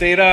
13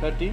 13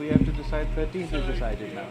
we have to decide 13th is decided now।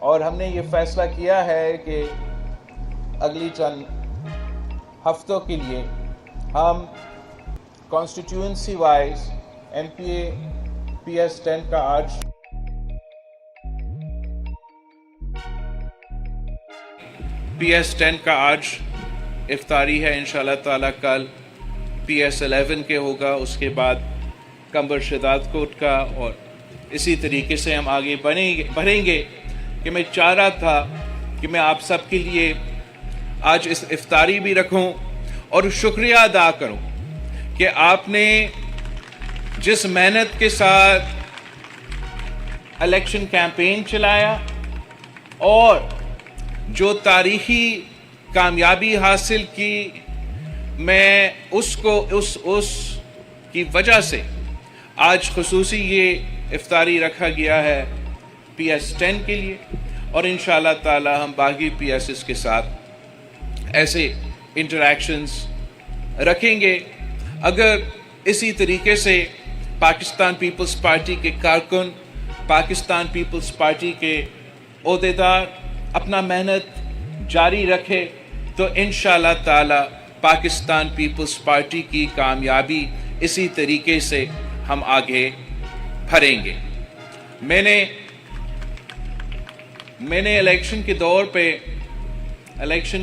اور ہم نے یہ فیصلہ کیا ہے کہ اگلی چند ہفتوں کے لیے ہم کانسٹیٹیوئنسی وائز MPA PS10 کا آج PS10 کا آج افطاری ہے. انشاءاللہ تعالیٰ کل PS11 کے ہوگا, اس کے بعد کمبر شداد کوٹ کا, اور اسی طریقے سے ہم آگے بڑھیں گے. کہ میں چاہ رہا تھا کہ میں آپ سب کے لیے آج اس افطاری بھی رکھوں اور شکریہ ادا کروں کہ آپ نے جس محنت کے ساتھ الیکشن کیمپین چلایا اور جو تاریخی کامیابی حاصل کی, میں اس کی وجہ سے آج خصوصی یہ افطاری رکھا گیا ہے PS10 کے لیے, اور انشاءاللہ تعالی ہم باقی PSs کے ساتھ ایسے انٹریکشنز رکھیں گے. اگر اسی طریقے سے پاکستان پیپلز پارٹی کے کارکن, پاکستان پیپلز پارٹی کے عہدیدار اپنا محنت جاری رکھے تو انشاءاللہ تعالی پاکستان پیپلز پارٹی کی کامیابی اسی طریقے سے ہم آگے بڑھیں گے. میں نے الیکشن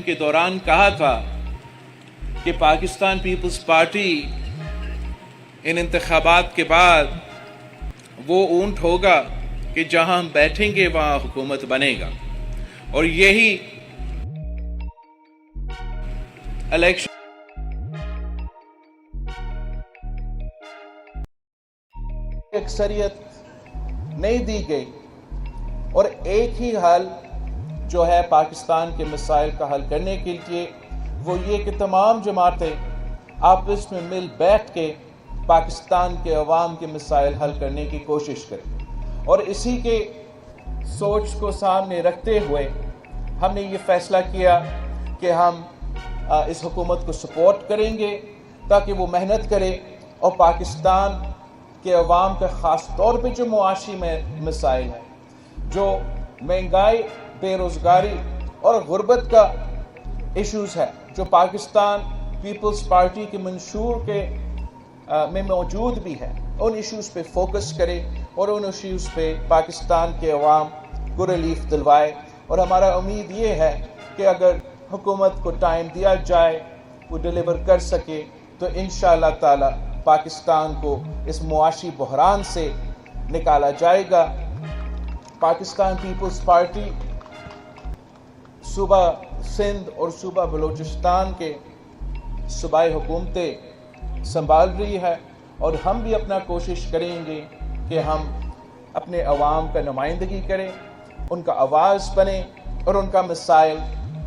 کے دوران کہا تھا کہ پاکستان پیپلز پارٹی ان انتخابات کے بعد وہ اونٹ ہوگا کہ جہاں ہم بیٹھیں گے وہاں حکومت بنے گا, اور یہی الیکشن اکثریت نہیں دی گئی, اور ایک ہی حل جو ہے پاکستان کے مسائل کا حل کرنے کے لیے وہ یہ کہ تمام جماعتیں آپس میں مل بیٹھ کے پاکستان کے عوام کے مسائل حل کرنے کی کوشش کریں. اور اسی کے سوچ کو سامنے رکھتے ہوئے ہم نے یہ فیصلہ کیا کہ ہم اس حکومت کو سپورٹ کریں گے تاکہ وہ محنت کرے اور پاکستان کے عوام کا خاص طور پہ جو معاشی مسائل ہیں, جو مہنگائی, بے روزگاری اور غربت کا ایشوز ہے, جو پاکستان پیپلز پارٹی کے منشور میں موجود بھی ہے, ان ایشوز پہ فوکس کرے اور ان ایشوز پہ پاکستان کے عوام کو ریلیف دلوائے. اور ہمارا امید یہ ہے کہ اگر حکومت کو ٹائم دیا جائے, وہ ڈیلیور کر سکے, تو انشاءاللہ تعالی پاکستان کو اس معاشی بحران سے نکالا جائے گا. پاکستان پیپلز پارٹی صوبہ سندھ اور صوبہ بلوچستان کے صوبائی حکومتیں سنبھال رہی ہے, اور ہم بھی اپنا کوشش کریں گے کہ ہم اپنے عوام کا نمائندگی کریں, ان کا آواز بنیں اور ان کا مسائل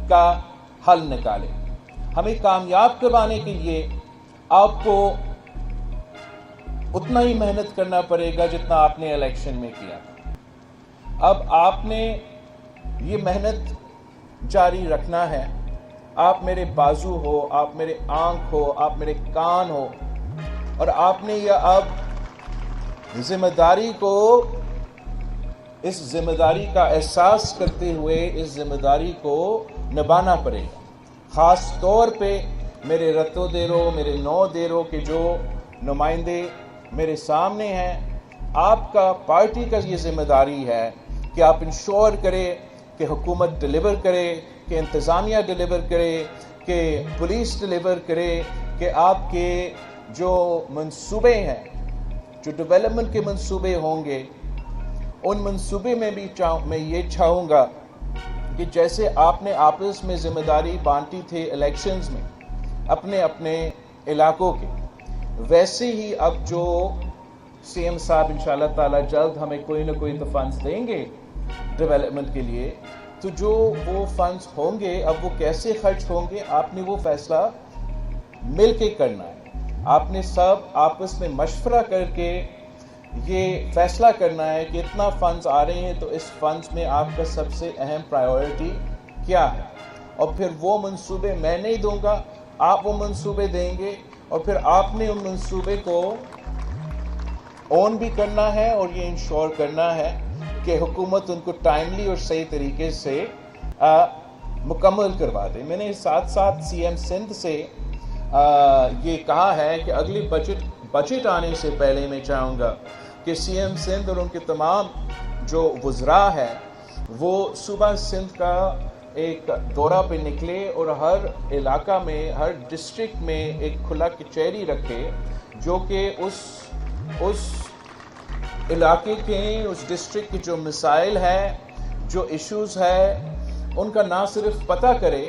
کا حل نکالیں. ہمیں کامیاب کروانے کے لیے آپ کو اتنا ہی محنت کرنا پڑے گا جتنا آپ نے الیکشن میں کیا. اب آپ نے یہ محنت جاری رکھنا ہے. آپ میرے بازو ہو, آپ میرے آنکھ ہو, آپ میرے کان ہو, اور آپ نے یہ اب ذمہ داری کو, اس ذمہ داری کا احساس کرتے ہوئے اس ذمہ داری کو نبھانا پڑے گا. خاص طور پہ میرے رتو دیرو, میرے نو دیرو کے جو نمائندے میرے سامنے ہیں, آپ کا پارٹی کا یہ ذمہ داری ہے کہ آپ انشور کرے کہ حکومت ڈیلیور کرے, کہ انتظامیہ ڈیلیور کرے, کہ پولیس ڈیلیور کرے, کہ آپ کے جو منصوبے ہیں, جو ڈیولپمنٹ کے منصوبے ہوں گے, ان منصوبے میں بھی میں یہ چاہوں گا کہ جیسے آپ نے آپس میں ذمہ داری بانٹی تھی الیکشنز میں اپنے اپنے علاقوں کے, ویسے ہی اب جو CM صاحب انشاءاللہ تعالی جلد ہمیں کوئی نہ کوئی تو فنڈز دیں گے ڈیولپمنٹ کے لیے, تو جو وہ فنڈز ہوں گے اب وہ کیسے خرچ ہوں گے آپ نے وہ فیصلہ مل کے کرنا ہے. آپ نے سب آپس میں مشورہ کر کے یہ فیصلہ کرنا ہے کہ اتنا فنڈز آ رہے ہیں تو اس فنڈز میں آپ کا سب سے اہم پرائیورٹی کیا ہے, اور پھر وہ منصوبے میں نہیں دوں گا, آپ وہ منصوبے دیں گے, اور پھر آپ نے ان منصوبے کو اون بھی کرنا ہے اور یہ انشور کرنا ہے کہ حکومت ان کو ٹائملی اور صحیح طریقے سے مکمل کروا دے. میں نے ساتھ ساتھ سی ایم سندھ سے یہ کہا ہے کہ اگلی بجٹ آنے سے پہلے میں چاہوں گا کہ سی ایم سندھ اور ان کے تمام جو وزراء ہیں وہ صوبہ سندھ کا ایک دورہ پہ نکلے اور ہر علاقہ میں ہر ڈسٹرکٹ میں ایک کھلا کچہری رکھے جو کہ اس علاقے کے اس ڈسٹرکٹ کے جو مسائل ہے جو ایشوز ہے ان کا نہ صرف پتہ کرے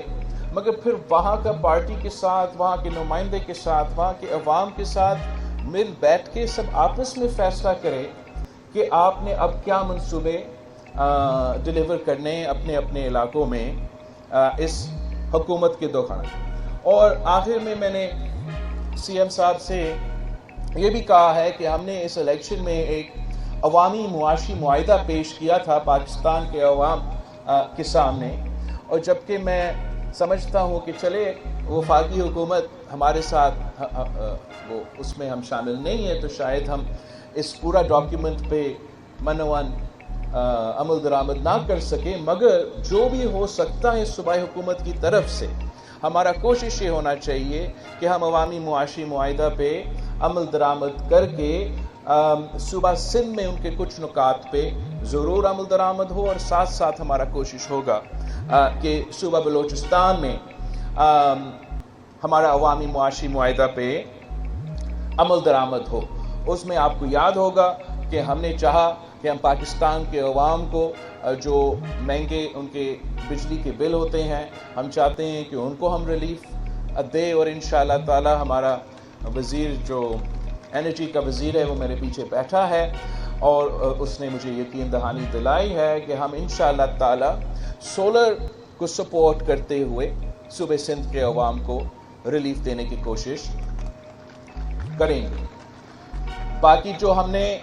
مگر پھر وہاں کا پارٹی کے ساتھ وہاں کے نمائندے کے ساتھ وہاں کے عوام کے ساتھ مل بیٹھ کے سب آپس میں فیصلہ کرے کہ آپ نے اب کیا منصوبے ڈیلیور کرنے اپنے اپنے علاقوں میں اس حکومت کے دوران. اور آخر میں نے سی ایم صاحب سے یہ بھی کہا ہے کہ ہم نے اس الیکشن میں ایک عوامی معاشی معاہدہ پیش کیا تھا پاکستان کے عوام کے سامنے, اور جبکہ میں سمجھتا ہوں کہ چلے وفاقی حکومت ہمارے ساتھ وہ اس میں ہم شامل نہیں ہیں تو شاید ہم اس پورا ڈاکیومنٹ پہ منوان عمل درآمد نہ کر سکے, مگر جو بھی ہو سکتا ہے صوبائی حکومت کی طرف سے ہمارا کوشش یہ ہونا چاہیے کہ ہم عوامی معاشی معاہدہ پہ عمل درآمد کر کے صوبہ سندھ میں ان کے کچھ نکات پہ ضرور عمل درآمد ہو, اور ساتھ ساتھ ہمارا کوشش ہوگا کہ صوبہ بلوچستان میں ہمارا عوامی معاشی معاہدہ پہ عمل درآمد ہو. اس میں آپ کو یاد ہوگا کہ ہم نے چاہا کہ ہم پاکستان کے عوام کو جو مہنگے ان کے بجلی کے بل ہوتے ہیں ہم چاہتے ہیں کہ ان کو ہم ریلیف دے, اور انشاءاللہ تعالی ہمارا وزیر جو انرجی کا وزیر ہے وہ میرے پیچھے بیٹھا ہے اور اس نے مجھے یقین دہانی دلائی ہے کہ ہم انشاءاللہ تعالی سولر کو سپورٹ کرتے ہوئے صوبے سندھ کے عوام کو ریلیف دینے کی کوشش کریں گے. باقی جو ہم نے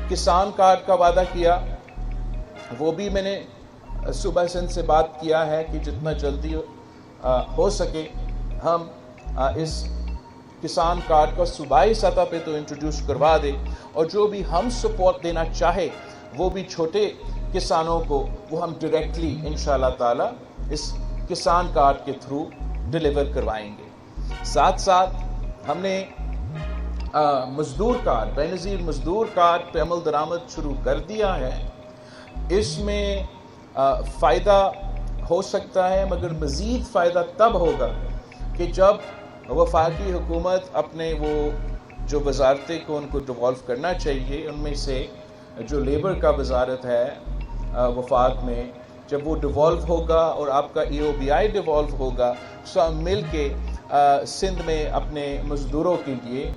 کسان کارڈ کا وعدہ کیا وہ بھی میں نے صوبہ سندھ سے بات کیا ہے کہ جتنا جلدی ہو سکے ہم اس کسان کارڈ کو صوبائی سطح پہ تو انٹروڈیوس کروا دے, اور جو بھی ہم سپورٹ دینا چاہے وہ بھی چھوٹے کسانوں کو وہ ہم ڈائریکٹلی انشاءاللہ تعالی اس کسان کارڈ کے تھرو ڈیلیور کروائیں گے. ساتھ ساتھ ہم نے مزدور کارڈ بے نظیر مزدور کارڈ پہ عمل درآمد شروع کر دیا ہے. اس میں فائدہ ہو سکتا ہے مگر مزید فائدہ تب ہوگا کہ جب وفاقی حکومت اپنے وہ جو وزارتیں کو ان کو ڈیوالو کرنا چاہیے ان میں سے جو لیبر کا وزارت ہے وفاق میں جب وہ ڈیوالو ہوگا اور آپ کا EOBI ڈیوالو ہوگا تو ہم مل کے سندھ میں اپنے مزدوروں کے لیے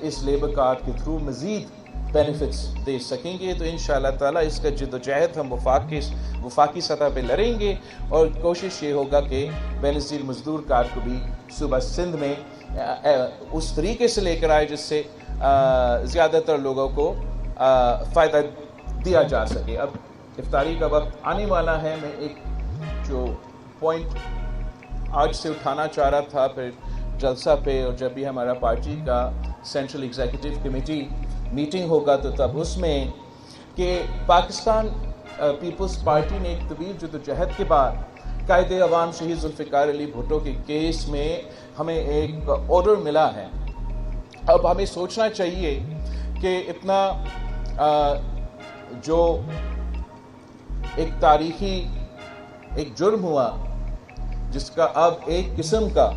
اس لیبر کارڈ کے تھرو مزید بینیفٹس دے سکیں گے. تو انشاءاللہ تعالیٰ اس کا جد و جہد ہم وفاقی سطح پہ لڑیں گے, اور کوشش یہ ہوگا کہ بے نظیر مزدور کارڈ کو بھی صوبہ سندھ میں اس طریقے سے لے کر آئے جس سے زیادہ تر لوگوں کو فائدہ دیا جا سکے. اب افطاری کا وقت آنے والا ہے. میں ایک جو پوائنٹ آج سے اٹھانا چاہ رہا تھا پھر جلسہ پہ, اور جب بھی ہمارا پارٹی کا سینٹرل ایگزیکٹو کمیٹی میٹنگ ہوگا تو تب اس میں کہ پاکستان پیپلز پارٹی نے ایک طویل جدوجہد کے بعد قائد عوام شہید ذوالفقار علی بھٹو کے کیس میں ہمیں ایک آرڈر ملا ہے. اب ہمیں سوچنا چاہیے کہ اتنا جو ایک تاریخی ایک جرم ہوا جس کا اب ایک قسم کا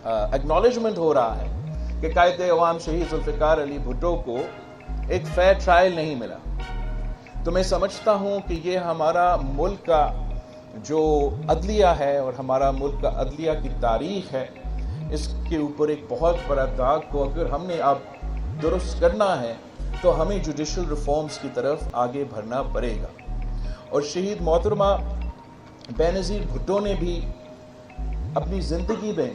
ایکنالجمنٹ ہو رہا ہے کہ قائد عوام شہید ذوالفقار علی بھٹو کو ایک فیئر ٹرائل نہیں ملا, تو میں سمجھتا ہوں کہ یہ ہمارا ملک کا جو عدلیہ ہے اور ہمارا ملک کا عدلیہ کی تاریخ ہے اس کے اوپر ایک بہت بڑا داغ کو اگر ہم نے اب درست کرنا ہے تو ہمیں جوڈیشل ریفارمز کی طرف آگے بڑھنا پڑے گا. اور شہید محترمہ بے نظیر بھٹو نے بھی اپنی زندگی میں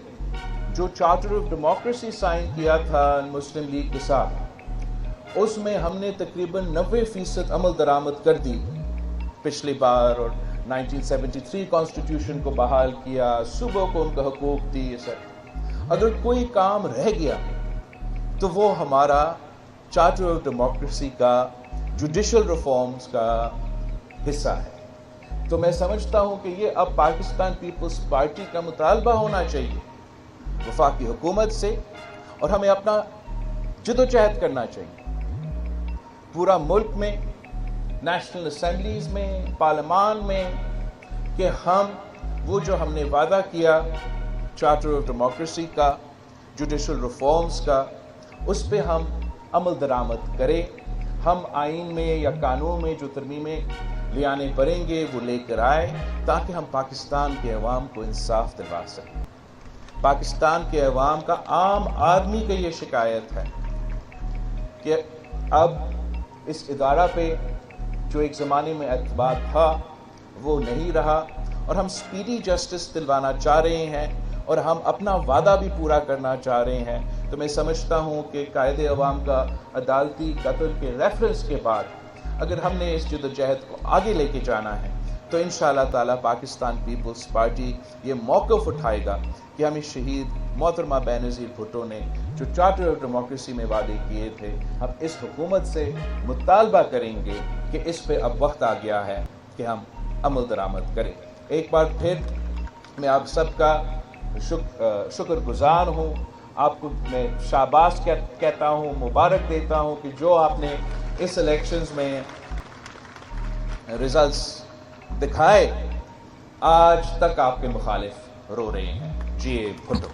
جو چارٹر آف ڈیموکریسی سائن کیا تھا مسلم لیگ کے ساتھ اس میں ہم نے تقریباً 90% عمل درآمد کر دی پچھلی بار, اور 1973 کانسٹیٹیوشن کو بحال کیا, صوبوں کو ان کا حقوق دی. یہ سب اگر کوئی کام رہ گیا تو وہ ہمارا چارٹر آف ڈیموکریسی کا جوڈیشل ریفارمز کا حصہ ہے. تو میں سمجھتا ہوں کہ یہ اب پاکستان پیپلز پارٹی کا مطالبہ ہونا چاہیے وفاقی حکومت سے, اور ہمیں اپنا جدوجہد کرنا چاہیے پورا ملک میں, نیشنل اسمبلیز میں, پارلیمان میں, کہ ہم وہ جو ہم نے وعدہ کیا چارٹر آف ڈیموکریسی کا, جوڈیشل ریفارمز کا, اس پہ ہم عمل درآمد کریں. ہم آئین میں یا قانون میں جو ترمیمیں لے آنے پڑیں گے وہ لے کر آئے تاکہ ہم پاکستان کے عوام کو انصاف دلوا سکیں. پاکستان کے عوام کا, عام آدمی کا یہ شکایت ہے کہ اب اس ادارہ پہ جو ایک زمانے میں اعتبار تھا وہ نہیں رہا, اور ہم سپیڈی جسٹس دلوانا چاہ رہے ہیں اور ہم اپنا وعدہ بھی پورا کرنا چاہ رہے ہیں. تو میں سمجھتا ہوں کہ قائد عوام کا عدالتی قتل کے ریفرنس کے بعد اگر ہم نے اس جدوجہد کو آگے لے کے جانا ہے تو انشاءاللہ تعالی پاکستان پیپلز پارٹی یہ موقف اٹھائے گا کہ ہمیں شہید محترمہ بینظیر بھٹو نے جو چارٹر آف ڈیموکریسی میں وعدے کیے تھے, ہم اس حکومت سے مطالبہ کریں گے کہ اس پہ اب وقت آ گیا ہے کہ ہم عمل درآمد کریں. ایک بار پھر میں آپ سب کا شکر گزار ہوں, آپ کو میں شاباش کہتا ہوں, مبارک دیتا ہوں کہ جو آپ نے اس الیکشنز میں ریزلٹس دکھائے, آج تک آپ کے مخالف رو رہے ہیں. جی بھٹو.